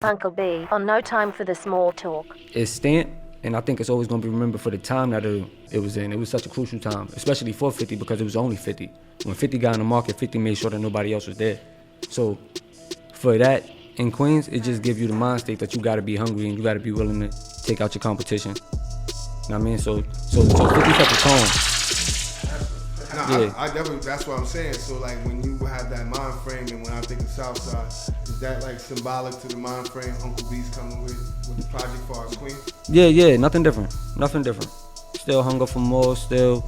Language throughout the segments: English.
Uncle B on No Time for the Small Talk. It's stamped, and I think it's always going to be remembered for the time that it was in. It was such a crucial time, especially for 50, because it was only 50. When 50 got in the market, 50 made sure that nobody else was there. So for that, in Queens, it just gives you the mind state that you got to be hungry and you got to be willing to take out your competition. You know what I mean? So 50 set the tone. No, Yeah. I definitely, that's what I'm saying. So like when you have that mind frame, and when I think of Southside, is that like symbolic to the mind frame Uncle B's coming with the project for our Queens? Yeah, nothing different. Still hunger for more, still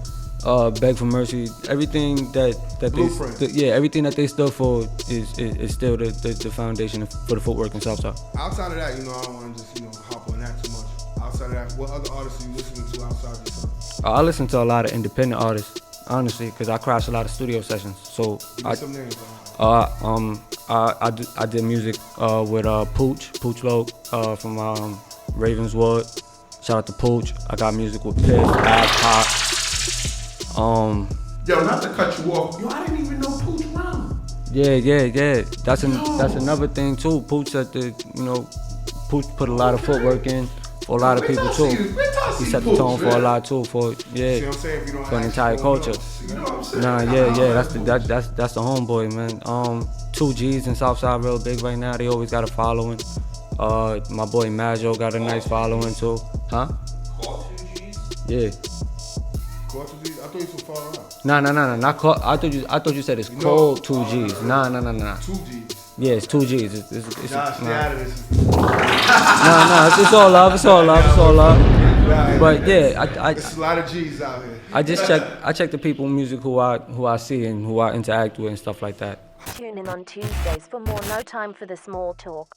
beg for mercy. Everything that Blueprint. everything that they stood for is still the foundation for the footwork in Southside. Outside of that, you know, I don't want to just, hop on that too much. Outside of that, what other artists are you listening to outside your son? I listen to a lot of independent artists, honestly, because I crash a lot of studio sessions. So Give me some names. I did music with Pooch Loc from Ravenswood. Shout out to Pooch. I got music with Piff, Ab Pop. Yo, not to cut you off. Yo, I didn't even know Pooch rhymed. Yeah. That's another thing too. Pooch put a lot of footwork in for a lot of people too. He set the tone for a lot too. See what I'm saying? If you don't for an ask, entire you don't culture. know. You know what I'm saying? That's the homeboy, man. 2 G's in Southside real big right now. They always got a following. My boy Majo got a nice following too. Huh? Call 2 G's? Yeah. Quarter G? I thought you were far out. Nah. Not called. I thought you said it's called 2 G's. Nah. 2 G's. Yeah, it's 2 G's. It's Nah, stay out of this. It's all love. It's all love. Nah, But yeah, there's a lot of G's out here. I check the people music who I see and who I interact with and stuff like that. Tune in on Tuesdays for more No Time for the Small Talk.